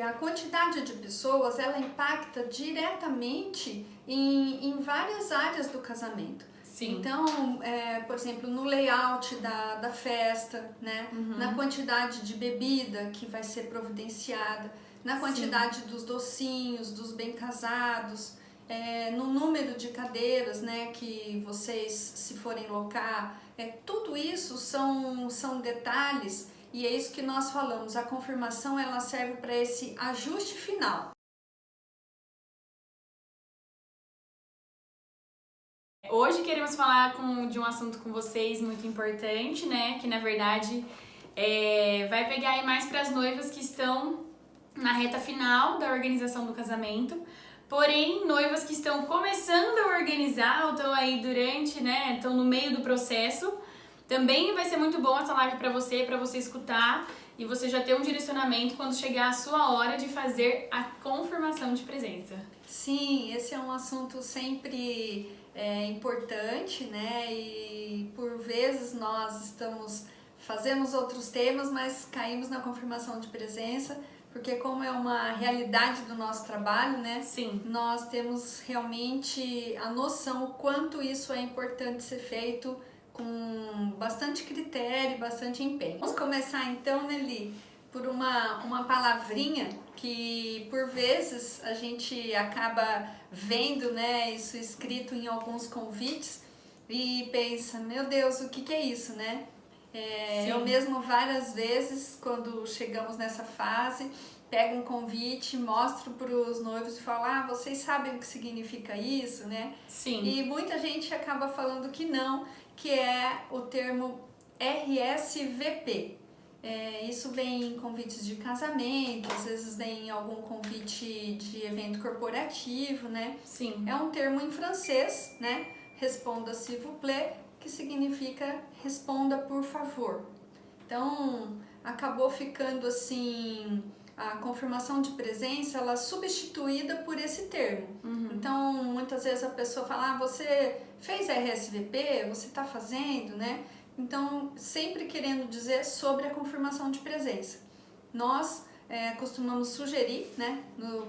A quantidade de pessoas, ela impacta diretamente em várias áreas do casamento. Sim. Então, por exemplo, no layout da festa, né? Na quantidade de bebida que vai ser providenciada, na quantidade dos docinhos, dos bem-casados, no número de cadeiras, né, que vocês, se forem locar. Tudo isso são detalhes. E é isso que nós falamos, a confirmação ela serve para esse ajuste final. Hoje queremos falar de um assunto com vocês muito importante, né? Que na verdade vai pegar aí mais para as noivas que estão na reta final da organização do casamento. Porém, noivas que estão começando a organizar ou estão aí durante, né? Estão no meio do processo. Também vai ser muito bom essa live para você escutar e você já ter um direcionamento quando chegar a sua hora de fazer a confirmação de presença. Sim, esse é um assunto sempre importante, né? E por vezes nós fazemos outros temas, mas caímos na confirmação de presença, porque como é uma realidade do nosso trabalho, né? Sim. Nós temos realmente a noção o quanto isso é importante ser feito com bastante critério, bastante empenho. Vamos começar então, Nelly, por uma palavrinha que por vezes a gente acaba vendo, né, isso escrito em alguns convites e pensa, meu Deus, o que é isso, né? Eu mesmo várias vezes, quando chegamos nessa fase, pego um convite, mostro para os noivos e falo, vocês sabem o que significa isso, né? Sim. E muita gente acaba falando que não, que é o termo RSVP. Isso vem em convites de casamento, às vezes vem em algum convite de evento corporativo, né? Sim. É um termo em francês, né? Responda s'il vous plaît, que significa responda por favor. Então, acabou ficando assim, a confirmação de presença, ela é substituída por esse termo. Então, muitas vezes a pessoa fala, você fez RSVP? Você está fazendo, né? Então, sempre querendo dizer sobre a confirmação de presença. Nós costumamos sugerir, né,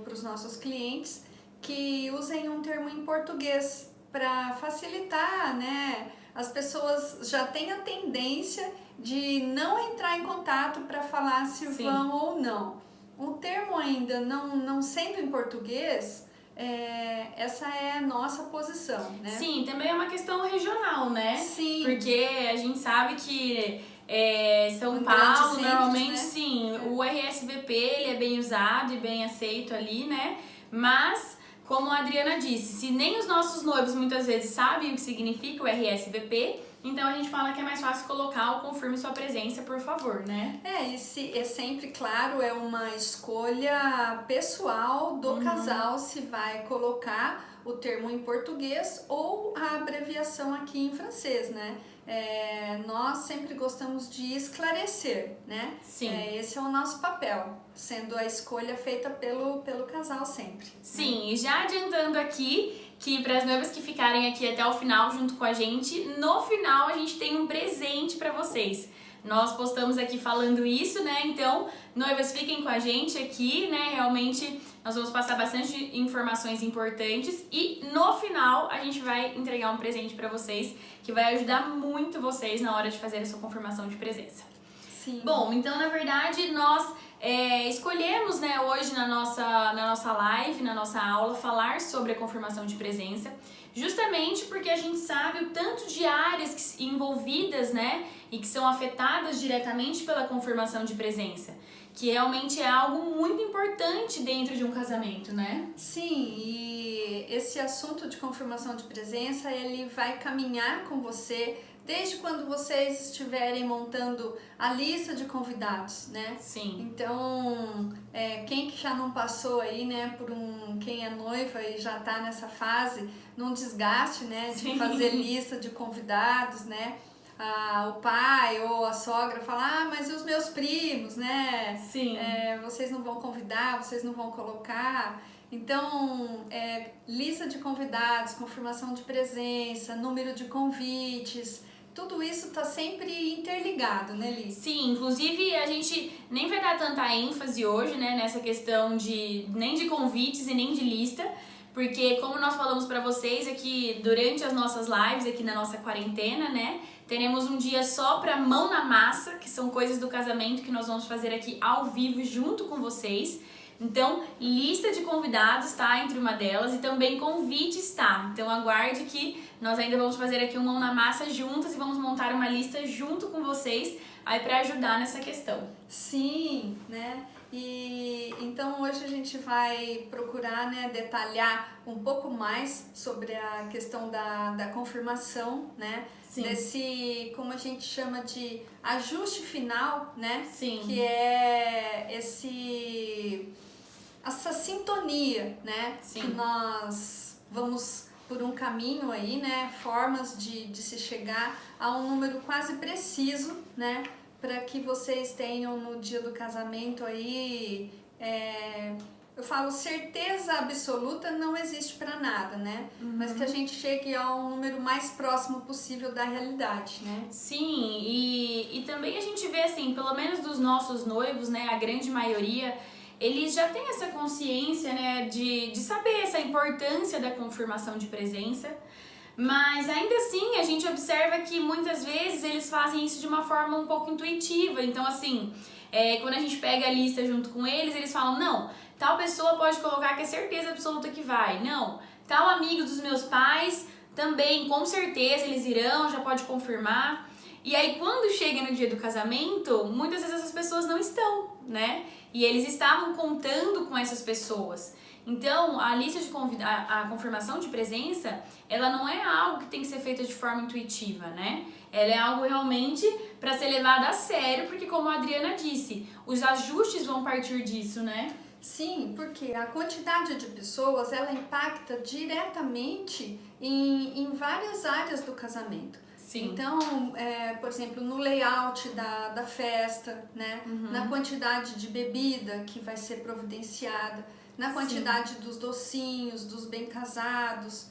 para os nossos clientes que usem um termo em português para facilitar, né? As pessoas já têm a tendência de não entrar em contato para falar se vão ou não. O termo ainda não sendo em português, essa é a nossa posição, né? Sim, também é uma questão regional, né? Sim. Porque a gente sabe que São Paulo, normalmente, sim, o RSVP ele é bem usado e bem aceito ali, né? Mas, como a Adriana disse, se nem os nossos noivos muitas vezes sabem o que significa o RSVP, então a gente fala que é mais fácil colocar o confirme sua presença, por favor, né? E é sempre, claro, é uma escolha pessoal do casal se vai colocar o termo em português ou a abreviação aqui em francês, né? Nós sempre gostamos de esclarecer, né? Sim. Esse é o nosso papel, sendo a escolha feita pelo casal sempre. Sim, né? E já adiantando aqui que para as noivas que ficarem aqui até o final junto com a gente, no final a gente tem um presente para vocês. Nós postamos aqui falando isso, né? Então, noivas, fiquem com a gente aqui, né? Realmente nós vamos passar bastante informações importantes e no final a gente vai entregar um presente para vocês que vai ajudar muito vocês na hora de fazer a sua confirmação de presença. Sim. Bom, então na verdade nós escolhemos, né, hoje na nossa live, na nossa aula, falar sobre a confirmação de presença, justamente porque a gente sabe o tanto de áreas envolvidas, né, e que são afetadas diretamente pela confirmação de presença, que realmente é algo muito importante dentro de um casamento, né? Sim, e esse assunto de confirmação de presença, ele vai caminhar com você desde quando vocês estiverem montando a lista de convidados, né? Sim. Então, quem que já não passou aí, né, por quem é noiva e já tá nessa fase, num desgaste, né, de fazer lista de convidados, né? O pai ou a sogra fala, mas e os meus primos, né? Sim. Vocês não vão convidar, vocês não vão colocar. Então, lista de convidados, confirmação de presença, número de convites, tudo isso está sempre interligado, né, Liz? Sim, inclusive a gente nem vai dar tanta ênfase hoje, né, nessa questão nem de convites e nem de lista, porque como nós falamos para vocês aqui durante as nossas lives, aqui na nossa quarentena, né, teremos um dia só para mão na massa, que são coisas do casamento que nós vamos fazer aqui ao vivo junto com vocês. Então, lista de convidados tá entre uma delas e também convites tá. Então, aguarde que nós ainda vamos fazer aqui um mão na massa juntas e vamos montar uma lista junto com vocês aí para ajudar nessa questão. Sim, né? E então hoje a gente vai procurar, né, detalhar um pouco mais sobre a questão da confirmação, né? Sim. Desse, como a gente chama de ajuste final, né? Sim. Que é essa sintonia, né? Sim. Que nós vamos por um caminho aí, né? Formas de se chegar a um número quase preciso, né? Para que vocês tenham no dia do casamento aí, eu falo certeza absoluta não existe para nada, né? Uhum. Mas que a gente chegue ao número mais próximo possível da realidade, né? Sim, e também a gente vê assim, pelo menos dos nossos noivos, né, a grande maioria, eles já têm essa consciência, né, de saber essa importância da confirmação de presença. Mas ainda assim a gente observa que muitas vezes eles fazem isso de uma forma um pouco intuitiva. Então assim, quando a gente pega a lista junto com eles, eles falam, não, tal pessoa pode colocar que é certeza absoluta que vai. Não, tal amigo dos meus pais também, com certeza eles irão, já pode confirmar. E aí quando chega no dia do casamento, muitas vezes essas pessoas não estão, né? E eles estavam contando com essas pessoas. Então, a lista de a confirmação de presença, ela não é algo que tem que ser feita de forma intuitiva, né? Ela é algo realmente para ser levada a sério, porque como a Adriana disse, os ajustes vão partir disso, né? Sim, porque a quantidade de pessoas, ela impacta diretamente em várias áreas do casamento. Sim. Então, por exemplo, no layout da festa, né? Uhum. Na quantidade de bebida que vai ser providenciada, na quantidade dos docinhos, dos bem-casados,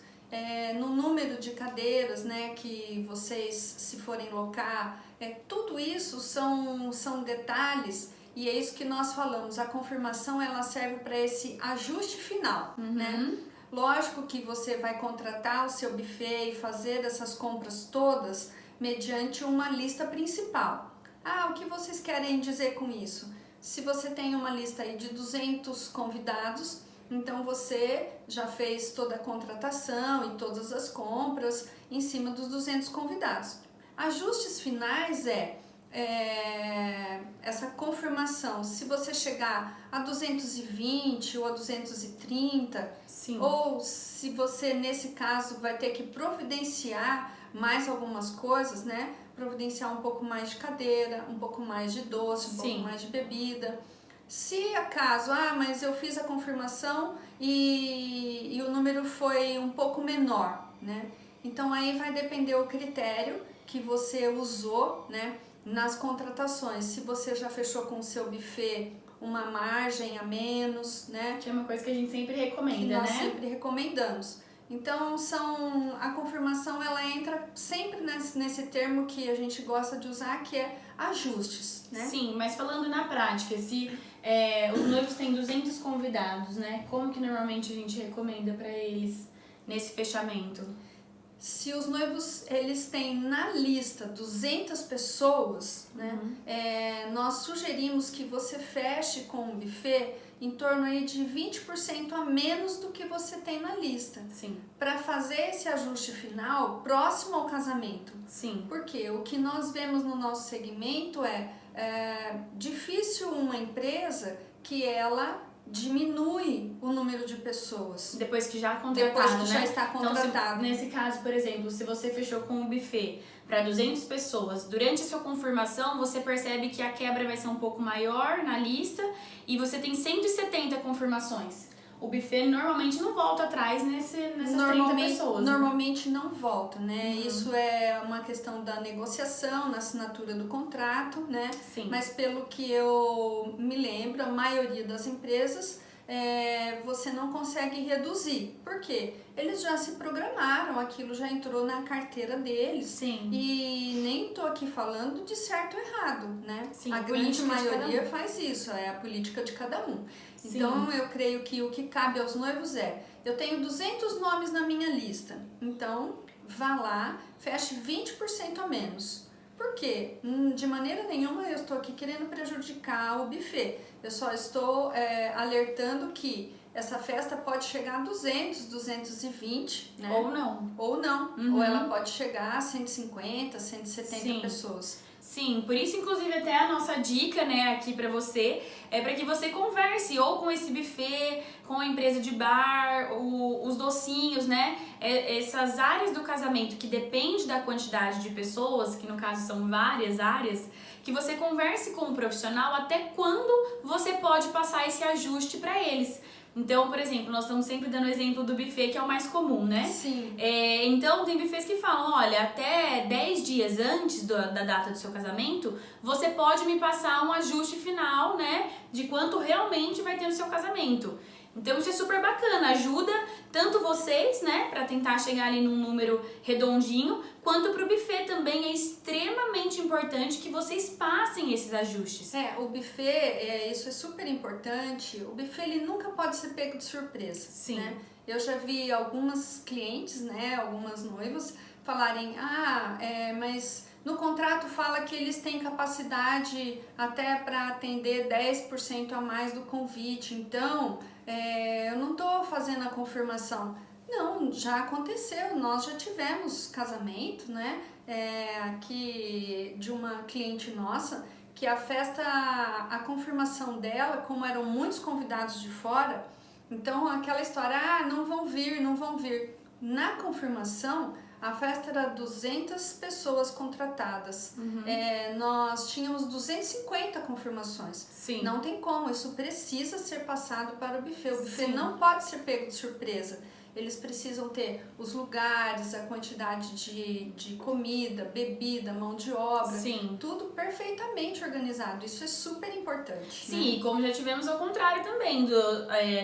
no número de cadeiras, né, que vocês, se forem locar, tudo isso são detalhes, e é isso que nós falamos, a confirmação ela serve para esse ajuste final, né? Lógico que você vai contratar o seu buffet e fazer essas compras todas mediante uma lista principal. Ah, o que vocês querem dizer com isso? Se você tem uma lista aí de 200 convidados, então você já fez toda a contratação e todas as compras em cima dos 200 convidados. Ajustes finais essa confirmação. Se você chegar a 220 ou a 230, Sim. ou se você nesse caso vai ter que providenciar mais algumas coisas, né? Providenciar um pouco mais de cadeira, um pouco mais de doce, um pouco mais de bebida. Se acaso, mas eu fiz a confirmação e o número foi um pouco menor, né? Então aí vai depender o critério que você usou, né, nas contratações. Se você já fechou com o seu buffet uma margem a menos, né? Que é uma coisa que a gente sempre recomenda, que nós né? sempre recomendamos. Então, a confirmação ela entra sempre nesse termo que a gente gosta de usar, que é ajustes, né? Sim, mas falando na prática, se os noivos têm 200 convidados, né? Como que normalmente a gente recomenda para eles nesse fechamento? Se os noivos eles têm na lista 200 pessoas, né? Nós sugerimos que você feche com um buffet em torno aí de 20% a menos do que você tem na lista. Sim. Para fazer esse ajuste final próximo ao casamento. Sim. Porque o que nós vemos no nosso segmento é difícil uma empresa que ela diminui o número de pessoas. Depois que já contrataram, Depois que já né? está contratado. Então, nesse caso, por exemplo, se você fechou com um buffet para 200 pessoas, durante a sua confirmação, você percebe que a quebra vai ser um pouco maior na lista e você tem 170 confirmações. O buffet normalmente não volta atrás nessas 30 pessoas. Normalmente não volta, né? Isso é uma questão da negociação, na assinatura do contrato, né? Sim. Mas pelo que eu me lembro, a maioria das empresas você não consegue reduzir. Por quê? Eles já se programaram, aquilo já entrou na carteira deles. Sim. E nem tô aqui falando de certo ou errado, né? Sim, a grande maioria faz isso, é a política de cada um. Sim. Então eu creio que o que cabe aos noivos eu tenho 200 nomes na minha lista, então vá lá, feche 20% a menos. Por quê? De maneira nenhuma eu estou aqui querendo prejudicar o buffet. Eu só estou alertando que essa festa pode chegar a 200, 220, né? Ou não. Ou não. Ou ela pode chegar a 150, 170 pessoas. Sim, por isso inclusive até a nossa dica, né, aqui pra você, é para que você converse ou com esse buffet, com a empresa de bar, os docinhos, né, essas áreas do casamento que depende da quantidade de pessoas, que no caso são várias áreas, que você converse com o profissional até quando você pode passar esse ajuste para eles. Então, por exemplo, nós estamos sempre dando o exemplo do buffet, que é o mais comum, né? Sim. Então, tem buffets que falam, olha, até 10 dias antes da data do seu casamento, você pode me passar um ajuste final, né? De quanto realmente vai ter no seu casamento. Então, isso é super bacana, ajuda tanto vocês, né, para tentar chegar ali num número redondinho, quanto para o buffet também é extremamente importante que vocês passem esses ajustes. O buffet, isso é super importante. O buffet, ele nunca pode ser pego de surpresa. Sim. Né? Eu já vi algumas clientes, né, algumas noivas, falarem, mas no contrato fala que eles têm capacidade até para atender 10% a mais do convite, então eu não estou fazendo a confirmação. Não, já aconteceu, nós já tivemos casamento, né, aqui de uma cliente nossa, que a festa, a confirmação dela, como eram muitos convidados de fora, então aquela história, não vão vir, não vão vir. Na confirmação, a festa era 200 pessoas contratadas. Nós tínhamos 250 confirmações. Sim. Não tem como, isso precisa ser passado para o buffet. O buffet Sim. não pode ser pego de surpresa. Eles precisam ter os lugares, a quantidade de comida, bebida, mão de obra, Sim. tudo perfeitamente organizado. Isso é super importante. Sim, e como já tivemos ao contrário também,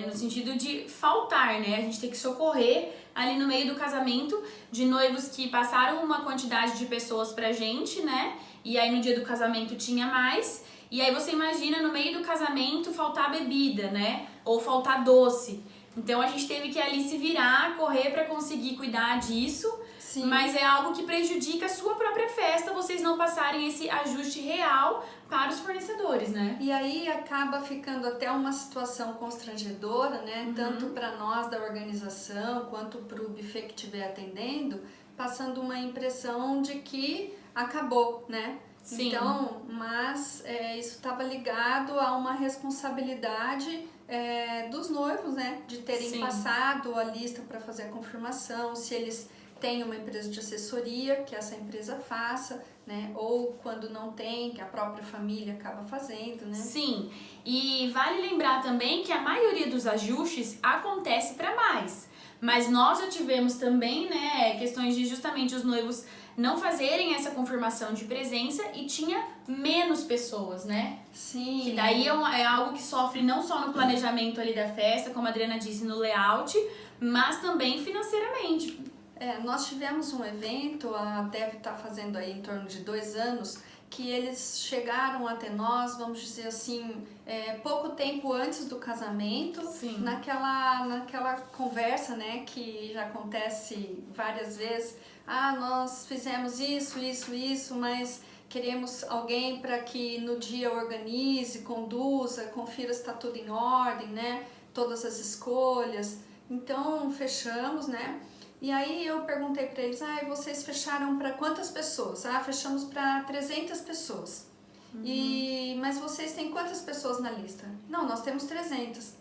no sentido de faltar, né? A gente tem que socorrer ali no meio do casamento de noivos que passaram uma quantidade de pessoas pra gente, né? E aí no dia do casamento tinha mais. E aí você imagina no meio do casamento faltar bebida, né? Ou faltar doce. Então a gente teve que ali se virar, correr para conseguir cuidar disso. Sim. Mas é algo que prejudica a sua própria festa, vocês não passarem esse ajuste real para os fornecedores, né? E aí acaba ficando até uma situação constrangedora, né? Tanto para nós da organização quanto para o buffet que estiver atendendo, passando uma impressão de que acabou, né? Sim. Então, mas isso estava ligado a uma responsabilidade dos noivos, né? De terem Sim. passado a lista para fazer a confirmação, se eles têm uma empresa de assessoria, que essa empresa faça, né? Ou quando não tem, que a própria família acaba fazendo, né? Sim, e vale lembrar também que a maioria dos ajustes acontece para mais. Mas nós já tivemos também, né, questões de justamente os noivos não fazerem essa confirmação de presença e tinha menos pessoas, né? Sim. Que daí é algo que sofre não só no planejamento ali da festa, como a Adriana disse, no layout, mas também financeiramente. Nós tivemos um evento, deve estar fazendo aí em torno de 2 anos, que eles chegaram até nós, vamos dizer assim, pouco tempo antes do casamento. Sim. Naquela conversa, né, que já acontece várias vezes. Nós fizemos isso, mas queremos alguém para que no dia organize, conduza, confira se está tudo em ordem, né, todas as escolhas. Então fechamos, né? E aí eu perguntei para eles, vocês fecharam para quantas pessoas? Fechamos para 300 pessoas. Mas vocês têm quantas pessoas na lista? Não, nós temos 300.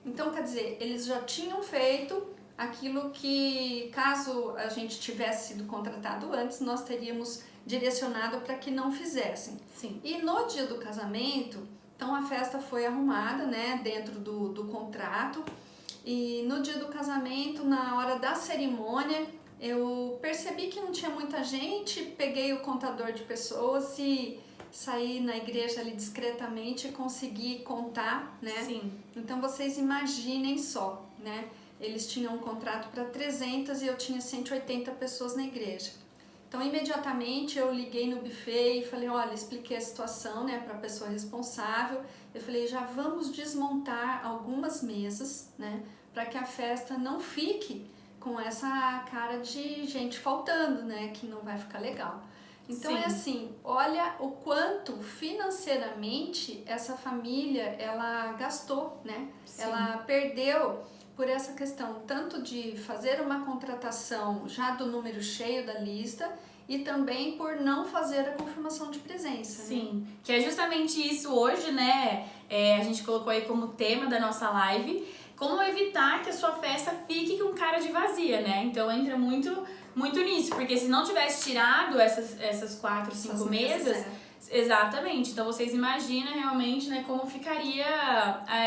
Então, quer dizer, eles já tinham feito aquilo que, caso a gente tivesse sido contratado antes, nós teríamos direcionado para que não fizessem. Sim. E no dia do casamento, então a festa foi arrumada, né, dentro do contrato. E no dia do casamento, na hora da cerimônia, eu percebi que não tinha muita gente, peguei o contador de pessoas e sair na igreja ali discretamente e conseguir contar, né? Sim. Então vocês imaginem só, né? Eles tinham um contrato para 300 e eu tinha 180 pessoas na igreja. Então, imediatamente eu liguei no buffet e falei, olha, expliquei a situação, né, para a pessoa responsável. Eu falei, já vamos desmontar algumas mesas, né, para que a festa não fique com essa cara de gente faltando, né, que não vai ficar legal. Então, Sim. é assim, olha o quanto financeiramente essa família, ela gastou, né? Sim. Ela perdeu por essa questão tanto de fazer uma contratação já do número cheio da lista e também por não fazer a confirmação de presença. Sim, né? Que é justamente isso hoje, né? A gente colocou aí como tema da nossa live, como evitar que a sua festa fique com cara de vazia, né? Então entra muito nisso, porque se não tivesse tirado essas 4, 5 mesas, exatamente. Então vocês imaginam realmente, né, como ficaria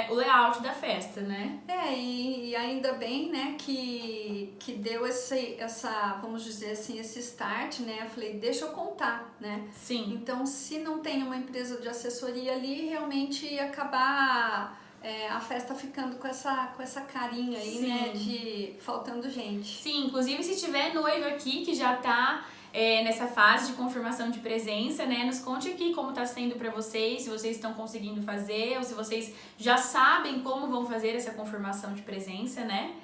o layout da festa, né? E ainda bem, né, que deu essa, vamos dizer assim, esse start, né? Eu falei, deixa eu contar, né? Sim. Então, se não tem uma empresa de assessoria ali, realmente ia acabar a festa ficando com essa carinha aí, Sim. né, de faltando gente. Sim, inclusive se tiver noivo aqui que já tá nessa fase de confirmação de presença, né? Nos conte aqui como tá sendo para vocês, se vocês estão conseguindo fazer ou se vocês já sabem como vão fazer essa confirmação de presença, né?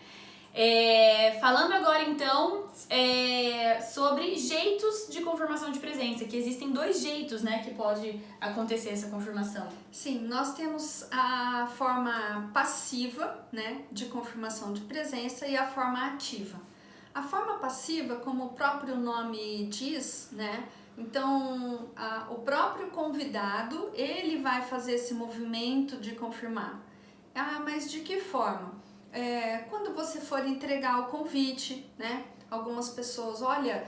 Falando agora então sobre jeitos de confirmação de presença, que existem 2 jeitos, né, que pode acontecer essa confirmação. Sim, nós temos a forma passiva, né, de confirmação de presença e a forma ativa. A forma passiva, como o próprio nome diz, né, então o próprio convidado, ele vai fazer esse movimento de confirmar. Mas de que forma? Quando você for entregar o convite, né? Algumas pessoas, olha,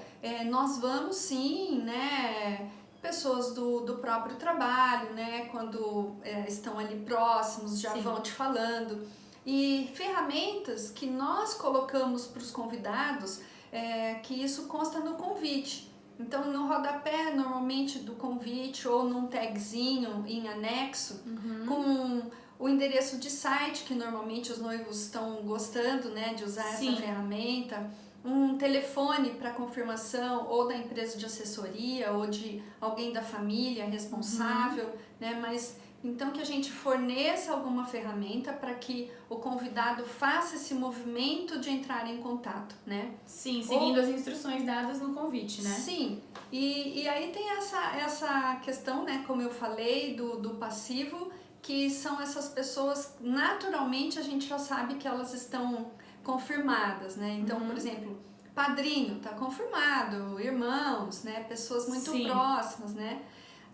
nós vamos sim, né? Pessoas do próprio trabalho, né? Quando estão ali próximos, já Sim. vão te falando. E ferramentas que nós colocamos para os convidados, que isso consta no convite. Então, no rodapé, normalmente, do convite ou num tagzinho em anexo, com o endereço de site, que normalmente os noivos estão gostando, né, de usar Sim. essa ferramenta, um telefone para confirmação ou da empresa de assessoria ou de alguém da família responsável, né, mas então que a gente forneça alguma ferramenta para que o convidado faça esse movimento de entrar em contato, né? Sim, seguindo as instruções dadas no convite, né? Sim, e aí tem essa questão, né, como eu falei, do passivo, que são essas pessoas, naturalmente a gente já sabe que elas estão confirmadas, né? Então, por exemplo, padrinho está confirmado, irmãos, né? Pessoas muito Sim. próximas, né?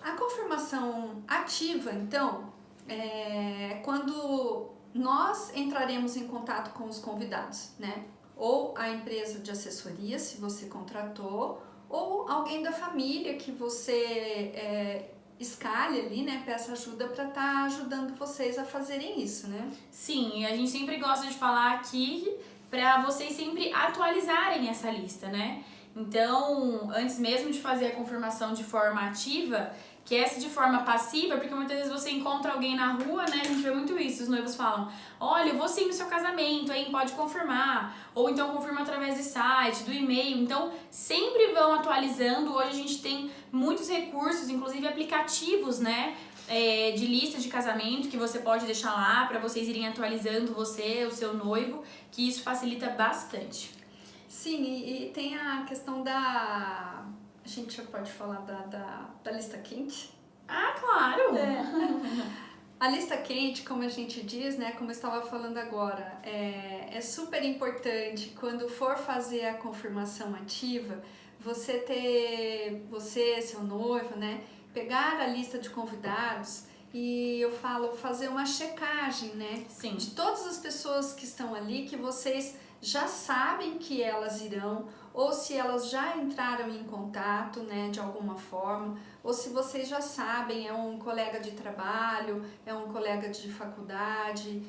A confirmação ativa, então, é quando nós entraremos em contato com os convidados, né? Ou a empresa de assessoria, se você contratou, ou alguém da família que você escalhe ali, né? Peça ajuda para estar ajudando vocês a fazerem isso, né? Sim, e a gente sempre gosta de falar aqui para vocês sempre atualizarem essa lista, né? Então, antes mesmo de fazer a confirmação de forma ativa, que essa de forma passiva, porque muitas vezes você encontra alguém na rua, né? A gente vê muito isso, os noivos falam, olha, eu vou sim no seu casamento, hein? Pode confirmar. Ou então confirma através do site, do e-mail. Então, sempre vão atualizando. Hoje a gente tem muitos recursos, inclusive aplicativos, né? De lista de casamento que você pode deixar lá para vocês irem atualizando você, o seu noivo, que isso facilita bastante. Sim, e tem a questão a gente já pode falar da lista quente? Ah, claro! A lista quente, como a gente diz, né, como eu estava falando agora, é super importante quando for fazer a confirmação ativa, você, seu noivo, né, pegar a lista de convidados e eu falo fazer uma checagem, né, Sim. de todas as pessoas que estão ali, que vocês já sabem que elas irão, ou se elas já entraram em contato, né, de alguma forma, ou se vocês já sabem, é um colega de trabalho, é um colega de faculdade,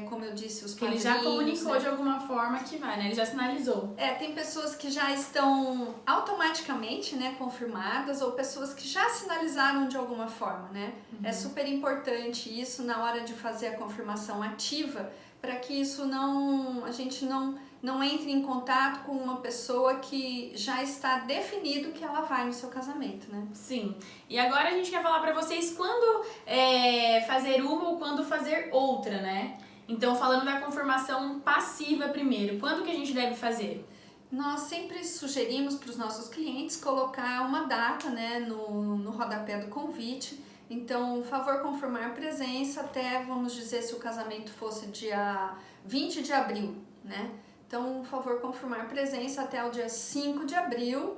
como eu disse, os padrinhos. Ele já comunicou, né, de alguma forma que vai, né? Ele já sinalizou. Tem pessoas que já estão automaticamente, né, confirmadas, ou pessoas que já sinalizaram de alguma forma, né? É super importante isso na hora de fazer a confirmação ativa, para que isso a gente não entre em contato com uma pessoa que já está definido que ela vai no seu casamento, né? Sim. E agora a gente quer falar pra vocês quando fazer uma ou quando fazer outra, né? Então, falando da confirmação passiva primeiro, quando que a gente deve fazer? Nós sempre sugerimos para os nossos clientes colocar uma data, né, no rodapé do convite. Então, favor confirmar presença até, vamos dizer, se o casamento fosse dia 20 de abril, né? Então, favor confirmar presença até o dia 5 de abril,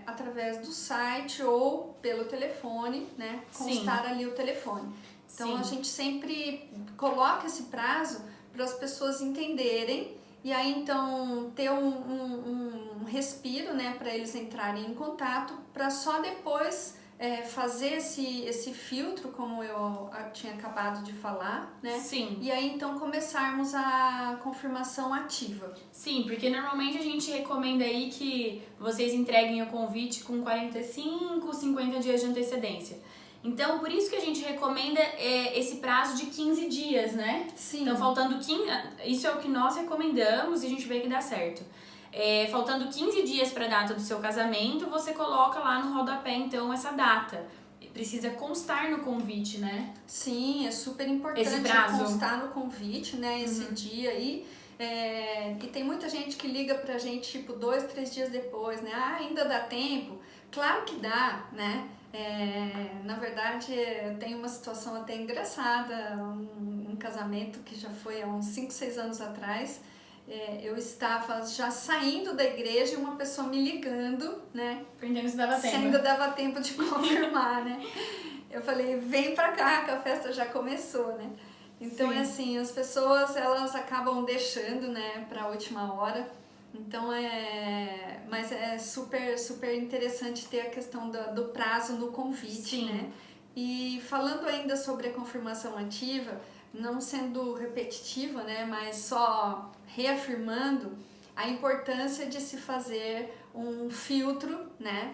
através do site ou pelo telefone, né? Constar Sim. ali o telefone. Então, Sim. A gente sempre coloca esse prazo para as pessoas entenderem e aí, então, ter um respiro, né? Para eles entrarem em contato, para só depois fazer esse filtro, como eu tinha acabado de falar, né? Sim. E aí, então, começarmos a confirmação ativa. Sim, porque normalmente a gente recomenda aí que vocês entreguem o convite com 45, 50 dias de antecedência. Então, por isso que a gente recomenda esse prazo de 15 dias, né? Sim. Então, faltando 15... Isso é o que nós recomendamos e a gente vê que dá certo. Faltando 15 dias para a data do seu casamento, você coloca lá no rodapé, então, essa data. Precisa constar no convite, né? Sim, é super importante esse prazo. Constar no convite, né? Esse dia aí. E tem muita gente que liga pra gente, tipo, 2, 3 dias depois, né? Ah, ainda dá tempo? Claro que dá, né? Na verdade, tem uma situação até engraçada, um casamento que já foi há uns 5, 6 anos atrás. Eu estava já saindo da igreja e uma pessoa me ligando, né? Perguntando se dava tempo. Se ainda dava tempo de confirmar, né? Eu falei, vem pra cá que a festa já começou, né? Então, Sim. assim, as pessoas, elas acabam deixando, né, pra última hora. Então, mas é super, super interessante ter a questão do prazo no convite, Sim. né? E falando ainda sobre a confirmação ativa, não sendo repetitiva, né, mas só reafirmando a importância de se fazer um filtro, né,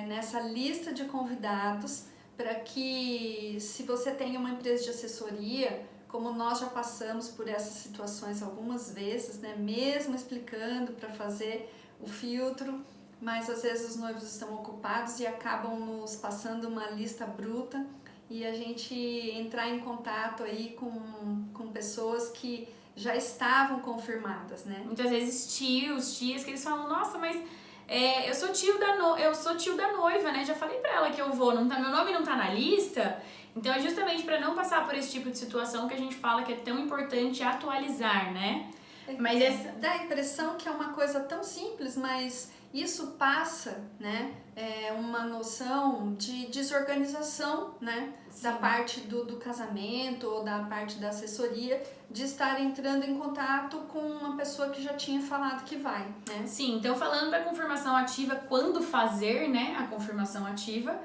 nessa lista de convidados, para que, se você tem uma empresa de assessoria, como nós já passamos por essas situações algumas vezes, né, mesmo explicando para fazer o filtro, mas às vezes os noivos estão ocupados e acabam nos passando uma lista bruta, e a gente entrar em contato aí com pessoas que já estavam confirmadas, né? Muitas vezes tios, tias, que eles falam, nossa, mas eu sou tio da noiva, né? Já falei pra ela que eu vou, meu nome não tá na lista. Então é justamente para não passar por esse tipo de situação que a gente fala que é tão importante atualizar, né? Mas dá a impressão que é uma coisa tão simples, mas isso passa, né, uma noção de desorganização, né, Sim. da parte do casamento ou da parte da assessoria, de estar entrando em contato com uma pessoa que já tinha falado que vai, né? Sim, então falando da confirmação ativa, quando fazer, né, a confirmação ativa,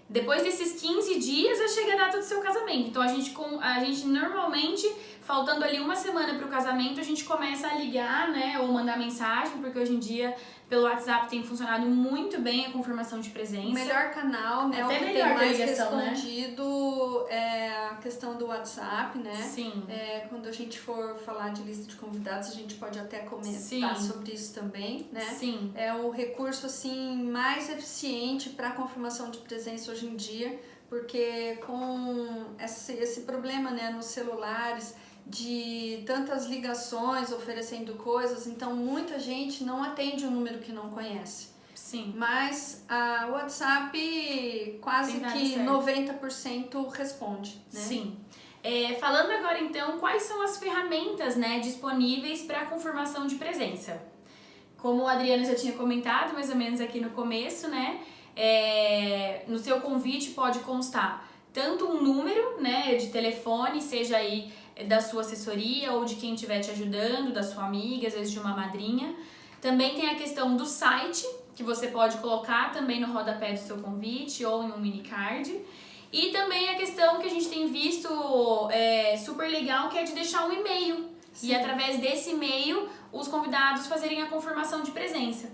depois desses 15 dias já chega a data do seu casamento. Então a gente normalmente, faltando ali uma semana para o casamento, a gente começa a ligar, né, ou mandar mensagem, porque hoje em dia pelo WhatsApp tem funcionado muito bem a confirmação de presença. O melhor canal, né, até o que melhor tem mais ligação, respondido, é a questão do WhatsApp, né? Sim. Quando a gente for falar de lista de convidados, a gente pode até comentar Sim. sobre isso também, né? Sim. É o recurso assim mais eficiente para a confirmação de presença hoje em dia, porque com esse problema, né, nos celulares, de tantas ligações oferecendo coisas, então muita gente não atende um número que não conhece. Sim. Mas o WhatsApp quase que 90% responde, né? Sim. Falando agora então, quais são as ferramentas, né, disponíveis para a confirmação de presença? Como a Adriana já tinha comentado, mais ou menos aqui no começo, né, no seu convite pode constar tanto um número, né, de telefone, seja aí da sua assessoria ou de quem estiver te ajudando, da sua amiga, às vezes de uma madrinha. Também tem a questão do site, que você pode colocar também no rodapé do seu convite ou em um mini card. E também a questão que a gente tem visto super legal, que é de deixar um e-mail. Sim. E através desse e-mail, os convidados fazerem a confirmação de presença.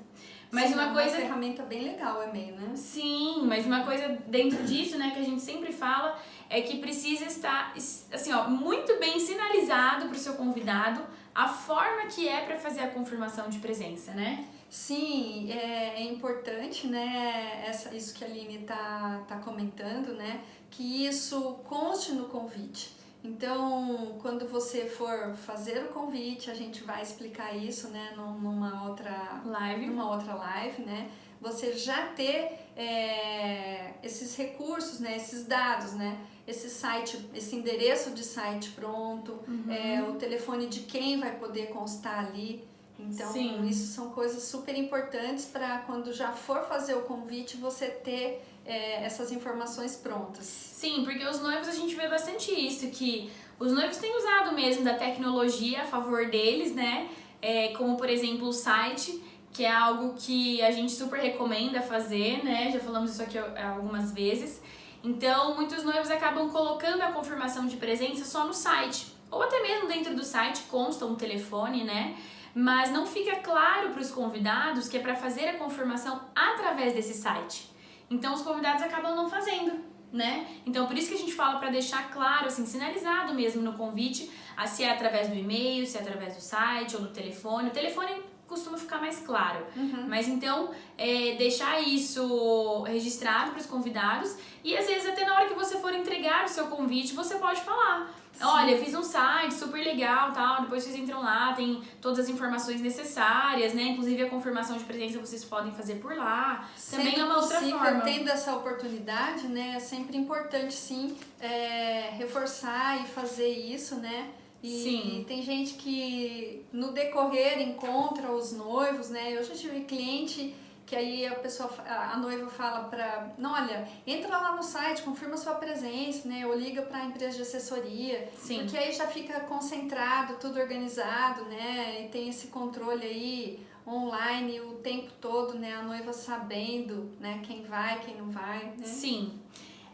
Mas Sim, uma coisa... uma ferramenta bem legal o e-mail, né? Sim, mas uma coisa dentro disso, né, que a gente sempre fala, é que precisa estar, assim, ó, muito bem sinalizado para o seu convidado a forma que é para fazer a confirmação de presença, né? Sim, é importante, né, isso que a Aline tá comentando, né, que isso conste no convite. Então, quando você for fazer o convite, a gente vai explicar isso, né, numa outra live, né, você já ter esses recursos, né, esses dados, né, esse site, esse endereço de site pronto, o telefone de quem vai poder constar ali. Então, Sim. Isso são coisas super importantes para quando já for fazer o convite, você ter essas informações prontas. Sim, porque os noivos a gente vê bastante isso, que os noivos têm usado mesmo da tecnologia a favor deles, né? Como, por exemplo, o site, que é algo que a gente super recomenda fazer, né? Já falamos isso aqui algumas vezes. Então, muitos noivos acabam colocando a confirmação de presença só no site, ou até mesmo dentro do site consta um telefone, né? Mas não fica claro para os convidados que é para fazer a confirmação através desse site. Então os convidados acabam não fazendo, né? Então por isso que a gente fala para deixar claro, assim, sinalizado mesmo no convite, se é através do e-mail, se é através do site ou do telefone. O telefone costuma ficar mais claro, mas então deixar isso registrado para os convidados e às vezes até na hora que você for entregar o seu convite, você pode falar: olha, fiz um site super legal, tal, depois vocês entram lá, tem todas as informações necessárias, né? Inclusive a confirmação de presença vocês podem fazer por lá. Também é uma outra forma. Tendo essa oportunidade, né, é sempre importante, sim, reforçar e fazer isso, né? E Sim. Tem gente que no decorrer encontra os noivos, né? Eu já tive cliente que aí a noiva fala não, olha, entra lá no site, confirma sua presença, né? Ou liga para a empresa de assessoria. Sim. Porque aí já fica concentrado, tudo organizado, né? E tem esse controle aí online o tempo todo, né? A noiva sabendo, né? Quem vai, quem não vai, né? Sim.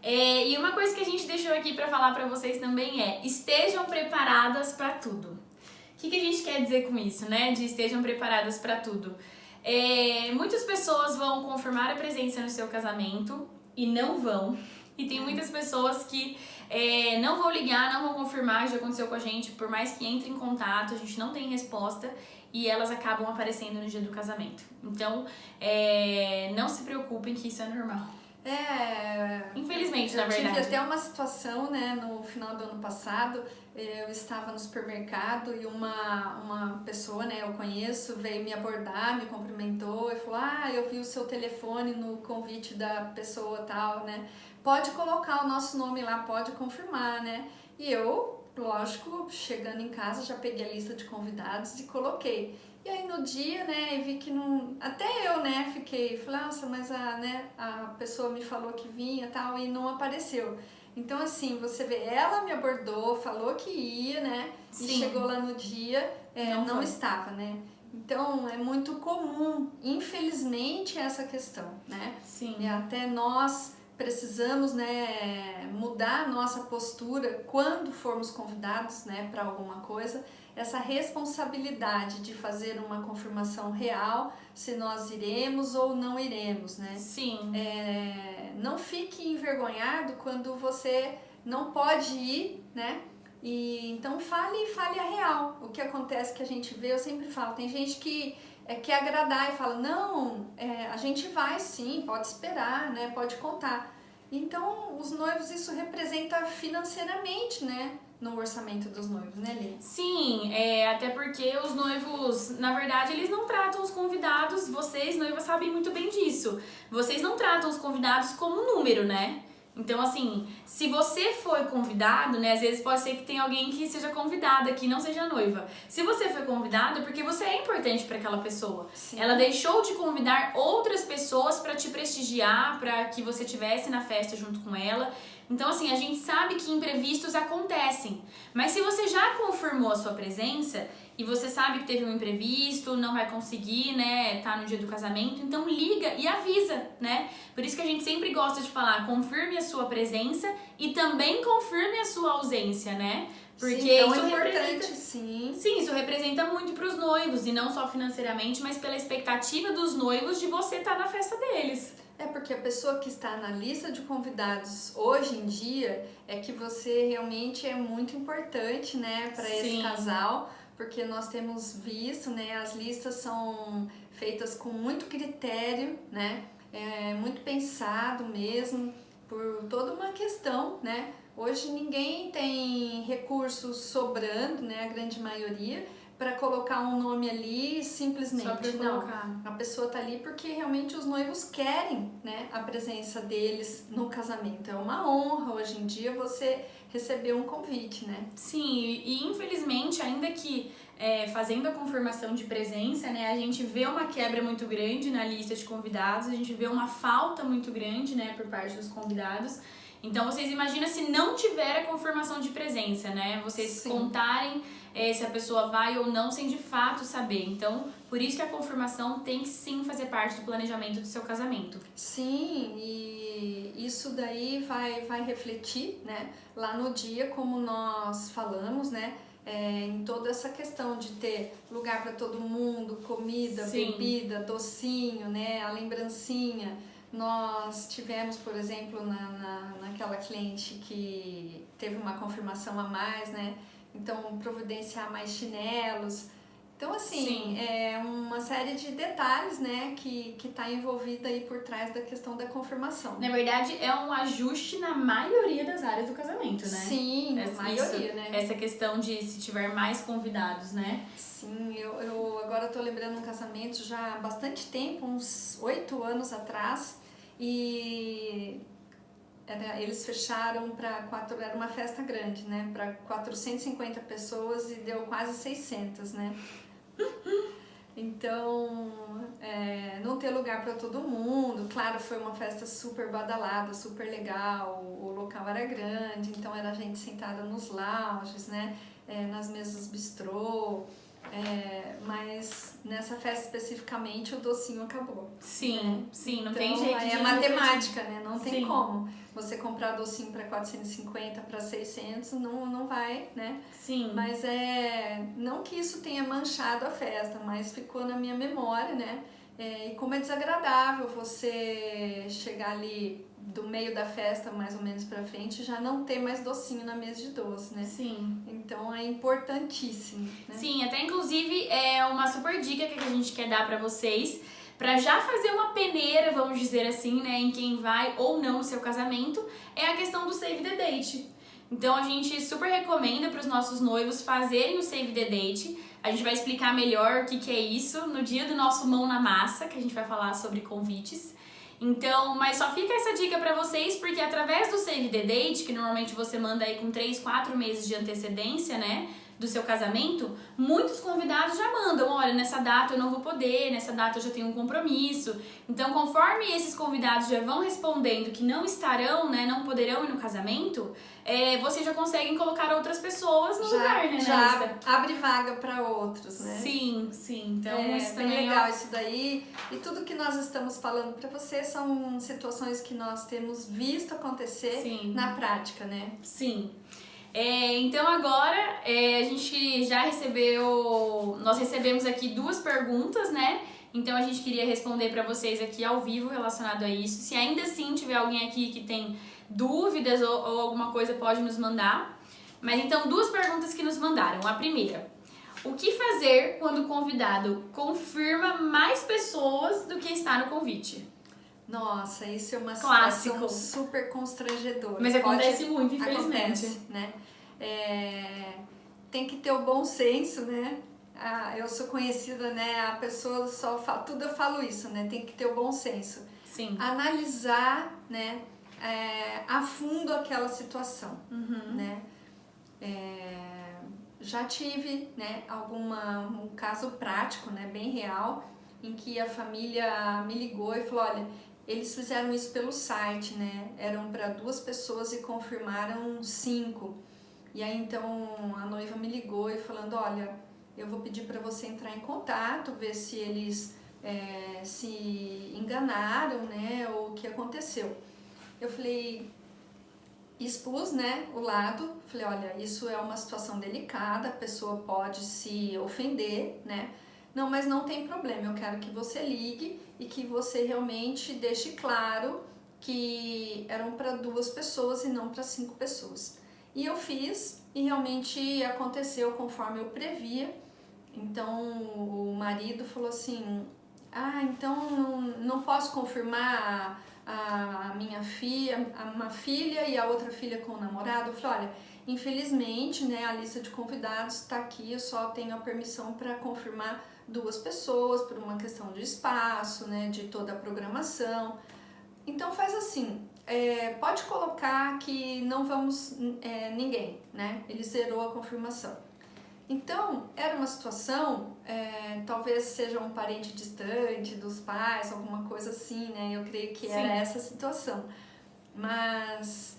E uma coisa que a gente deixou aqui para falar para vocês também estejam preparadas para tudo. O que a gente quer dizer com isso, né? De estejam preparadas para tudo. Muitas pessoas vão confirmar a presença no seu casamento e não vão. E tem muitas pessoas que não vão ligar, não vão confirmar, já aconteceu com a gente, por mais que entre em contato, a gente não tem resposta e elas acabam aparecendo no dia do casamento. Então, não se preocupem que isso é normal. Infelizmente, na verdade. Eu tive até uma situação, né, no final do ano passado, eu estava no supermercado e uma pessoa, né, eu conheço, veio me abordar, me cumprimentou e falou: eu vi o seu telefone no convite da pessoa tal, né, pode colocar o nosso nome lá, pode confirmar, né, e eu, lógico, chegando em casa, já peguei a lista de convidados e coloquei. E aí no dia, né, eu vi que não... Até eu, né, falei, nossa, mas a pessoa me falou que vinha e tal, e não apareceu. Então, assim, você vê, ela me abordou, falou que ia, né, Sim. E chegou lá no dia, não estava, né. Então, é muito comum, infelizmente, essa questão, né. Sim. E até nós precisamos, né, mudar a nossa postura quando formos convidados, né, para alguma coisa, essa responsabilidade de fazer uma confirmação real, se nós iremos ou não iremos, né? Sim. Não fique envergonhado quando você não pode ir, né? E então fale a real. O que acontece que a gente vê, eu sempre falo, tem gente que quer agradar e fala, não, a gente vai sim, pode esperar, né? Pode contar. Então, os noivos, isso representa financeiramente, né? No orçamento dos noivos, né, Lê? Sim, até porque os noivos, na verdade, eles não tratam os convidados, vocês, noivas, sabem muito bem disso. Vocês não tratam os convidados como número, né? Então, assim, se você foi convidado, né, às vezes pode ser que tenha alguém que seja convidada, que não seja noiva. Se você foi convidado, é porque você é importante para aquela pessoa. Sim. Ela deixou de convidar outras pessoas para te prestigiar, para que você estivesse na festa junto com ela. Então, assim, a gente sabe que imprevistos acontecem. Mas se você já confirmou a sua presença e você sabe que teve um imprevisto, não vai conseguir, né, tá no dia do casamento, então liga e avisa, né? Por isso que a gente sempre gosta de falar, confirme a sua presença e também confirme a sua ausência, né? Porque sim, então isso é importante, representa, sim. sim, isso representa muito para os noivos, e não só financeiramente, mas pela expectativa dos noivos de você estar na festa deles. É porque a pessoa que está na lista de convidados hoje em dia é que você realmente é muito importante, né, para esse casal, porque nós temos visto, né, as listas são feitas com muito critério, né, muito pensado mesmo, por toda uma questão, né. Hoje ninguém tem recursos sobrando, né, a grande maioria, para colocar um nome ali simplesmente. Só pra colocar. Não, a pessoa tá ali porque realmente os noivos querem, né, a presença deles no casamento. É uma honra hoje em dia você receber um convite, né? Sim, e infelizmente, ainda que fazendo a confirmação de presença, né, a gente vê uma quebra muito grande na lista de convidados, a gente vê uma falta muito grande, né, por parte dos convidados. Então, vocês imaginam se não tiver a confirmação de presença, né? Vocês Sim. contarem se a pessoa vai ou não sem de fato saber. Então, por isso que a confirmação tem que sim fazer parte do planejamento do seu casamento. Sim, e isso daí vai refletir, né, lá no dia, como nós falamos, né, em toda essa questão de ter lugar para todo mundo, comida, Sim. bebida, docinho, né, a lembrancinha. Nós tivemos, por exemplo, naquela cliente que teve uma confirmação a mais, né? Então, providenciar mais chinelos. Então, assim, Sim. é uma série de detalhes, né, que tá envolvida aí por trás da questão da confirmação. Na verdade, é um ajuste na maioria das áreas do casamento, né? Sim, na maioria, né? Essa questão de se tiver mais convidados, né? Sim, eu agora tô lembrando um casamento já há bastante tempo, uns 8 anos atrás, e eles fecharam era uma festa grande, né, para 450 pessoas e deu quase 600, né? Então, não ter lugar para todo mundo, claro, foi uma festa super badalada, super legal, o local era grande, então era gente sentada nos lounges, né, nas mesas bistrô, mas nessa festa especificamente o docinho acabou. Sim, né? sim, não Então, tem jeito de é matemática, né? Não tem Sim. como. Você comprar docinho para 450 para 600 não vai, né? Sim. Mas não que isso tenha manchado a festa, mas ficou na minha memória, né? E como é desagradável você chegar ali do meio da festa, mais ou menos pra frente, já não ter mais docinho na mesa de doce, né? Sim. Então é importantíssimo, né? Sim, até inclusive é uma super dica que a gente quer dar pra vocês, pra já fazer uma peneira, vamos dizer assim, né, em quem vai ou não no seu casamento, é a questão do save the date. Então a gente super recomenda para os nossos noivos fazerem o save the date. A gente vai explicar melhor o que é isso no dia do nosso Mão na Massa, que a gente vai falar sobre convites. Então, mas só fica essa dica pra vocês, porque através do Save the Date, que normalmente você manda aí com 3, 4 meses de antecedência, né, do seu casamento, muitos convidados já mandam, olha, nessa data eu não vou poder, nessa data eu já tenho um compromisso. Então, conforme esses convidados já vão respondendo que não estarão, né, não poderão ir no casamento, vocês já conseguem colocar outras pessoas no lugar, né, já abre vaga para outros, né? Sim, sim. Então, isso bem também legal isso daí. E tudo que nós estamos falando para você são situações que nós temos visto acontecer na prática, né? Sim. Então agora a gente já nós recebemos aqui 2 perguntas, né? Então a gente queria responder para vocês aqui ao vivo relacionado a isso. Se ainda assim tiver alguém aqui que tem dúvidas ou alguma coisa, pode nos mandar. Mas então 2 perguntas que nos mandaram. A primeira: o que fazer quando o convidado confirma mais pessoas do que está no convite? Nossa, isso é uma Clássico. situação super constrangedora. Mas acontece muito, infelizmente. Acontece, né? Tem que ter o bom senso, né? Eu sou conhecida, né? A pessoa só fala, tudo eu falo isso, né? Tem que ter o bom senso. Sim. Analisar, né? A fundo aquela situação, né? Já tive, né? Um caso prático, né? Bem real, em que a família me ligou e falou, olha, eles fizeram isso pelo site, né? Eram para 2 pessoas e confirmaram 5. E aí então a noiva me ligou e falando, olha, eu vou pedir para você entrar em contato, ver se eles se enganaram, né? Ou o que aconteceu. Eu falei, expus, né, o lado, falei, olha, isso é uma situação delicada, a pessoa pode se ofender, né? Não, mas não tem problema, eu quero que você ligue e que você realmente deixe claro que eram para 2 pessoas e não para 5 pessoas. E eu fiz e realmente aconteceu conforme eu previa. Então o marido falou assim, então não posso confirmar a minha filha, uma filha e a outra filha com o namorado. Eu falei, olha, infelizmente, né, a lista de convidados está aqui, eu só tenho a permissão para confirmar 2 pessoas por uma questão de espaço, né, de toda a programação. Então faz assim, pode colocar que não vamos ninguém, né? Ele zerou a confirmação. Então, era uma situação, talvez seja um parente distante dos pais, alguma coisa assim, né? Eu creio que era essa situação. Mas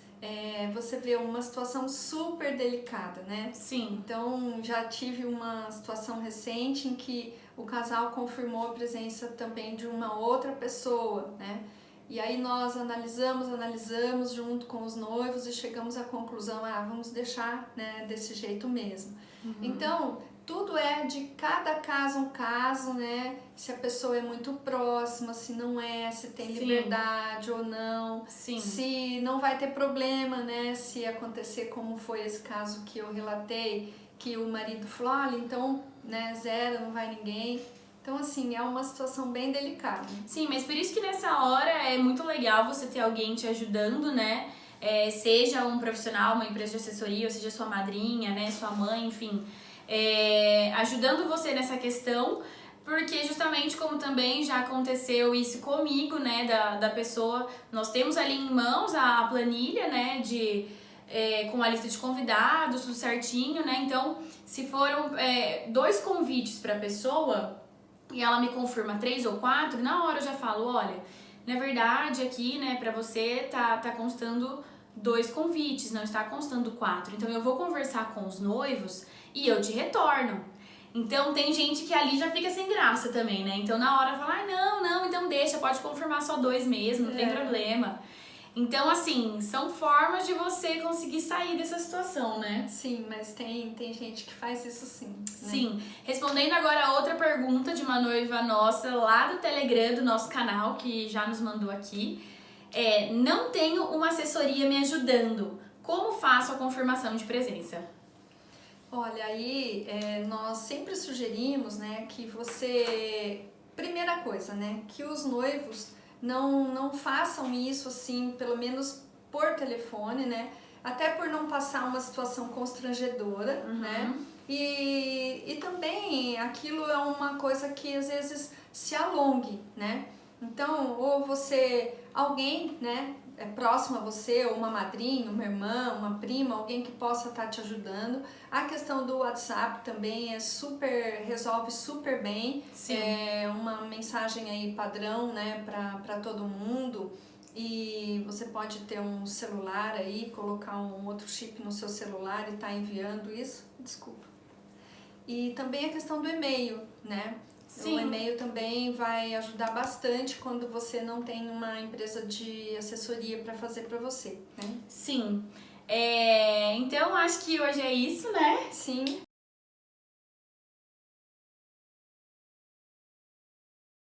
você vê uma situação super delicada, né? Sim. Então, já tive uma situação recente em que o casal confirmou a presença também de uma outra pessoa, né? E aí nós analisamos junto com os noivos e chegamos à conclusão, vamos deixar, né, desse jeito mesmo. Então, tudo é de cada caso um caso, né? Se a pessoa é muito próxima, se não é, se tem liberdade ou não. Sim. Se não vai ter problema, né? Se acontecer como foi esse caso que eu relatei, que o marido falou, olha, então, né, zero, não vai ninguém. Então, assim, é uma situação bem delicada. Sim, mas por isso que nessa hora é muito legal você ter alguém te ajudando, né? Seja um profissional, uma empresa de assessoria, ou seja sua madrinha, né, sua mãe, enfim, ajudando você nessa questão, porque justamente como também já aconteceu isso comigo, né, da pessoa, nós temos ali em mãos a planilha, né, com a lista de convidados, tudo certinho, né, então se foram 2 convites para a pessoa e ela me confirma 3 ou 4, na hora eu já falo, olha, na verdade aqui, né, pra você tá constando 2 convites, não está constando 4. Então eu vou conversar com os noivos e eu te retorno. Então tem gente que ali já fica sem graça também, né? Então na hora fala, não, então deixa, pode confirmar só 2 mesmo, não tem problema. Então, assim, são formas de você conseguir sair dessa situação, né? Sim, mas tem gente que faz isso sim. Né? Sim. Respondendo agora a outra pergunta de uma noiva nossa lá do Telegram, do nosso canal, que já nos mandou aqui. Não tenho uma assessoria me ajudando. Como faço a confirmação de presença? Olha, aí nós sempre sugerimos, né, que você... Primeira coisa, né, que os noivos não façam isso assim, pelo menos por telefone, né? Até por não passar uma situação constrangedora, né? E também aquilo é uma coisa que às vezes se alongue, né? Então, ou alguém, né, próximo a você, ou uma madrinha, uma irmã, uma prima, alguém que possa estar te ajudando. A questão do WhatsApp também resolve super bem. Sim. Uma mensagem aí padrão, né, para todo mundo. E você pode ter um celular aí, colocar um outro chip no seu celular e estar enviando isso. Desculpa. E também a questão do e-mail, né? Sim. O e-mail também vai ajudar bastante quando você não tem uma empresa de assessoria para fazer para você, né? Sim. Então, acho que hoje é isso, né? Sim.